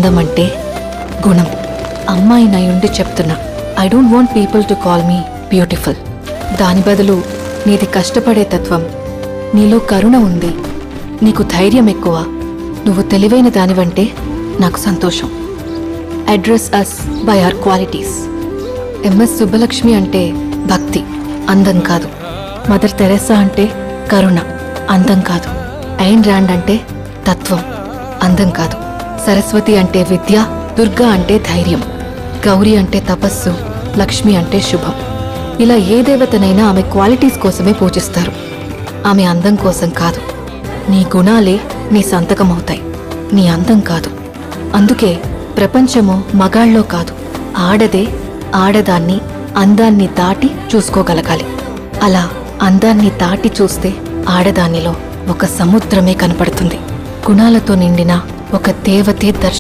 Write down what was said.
అందం అంటే గుణం. అమ్మాయి నయుండి చెప్తున్నా, I don't want people to call me beautiful. దాని బదులు నీది కష్టపడే తత్వం, నీలో కరుణ ఉంది, నీకు ధైర్యం ఎక్కువ, నువ్వు తెలివైన దానివంటే నాకు సంతోషం. Address us by our qualities. MS Subbulakshmi అంటే భక్తి, అందం కాదు. మదర్ తెరెసా అంటే కరుణ, అందం కాదు. ఐన్ ర్యాండ్ అంటే తత్వం, అందం కాదు. సరస్వతి అంటే విద్య, దుర్గా అంటే ధైర్యం, గౌరీ అంటే తపస్సు, లక్ష్మి అంటే శుభం. ఇలా ఏ దేవతనైనా ఆమె క్వాలిటీస్ కోసమే పూజిస్తారు, ఆమె అందం కోసం కాదు. నీ గుణాలే నీ సంతకం అవుతాయి, నీ అందం కాదు. అందుకే ప్రపంచము మగాళ్ళలో కాదు, ఆడదే ఆడదాన్ని అందాన్ని దాటి చూసుకోగలగాలి. అలా అందాన్ని దాటి చూస్తే ఆడదానిలో ఒక సముద్రమే కనపడుతుంది. గుణాలతో నిండిన ఒక దేవతే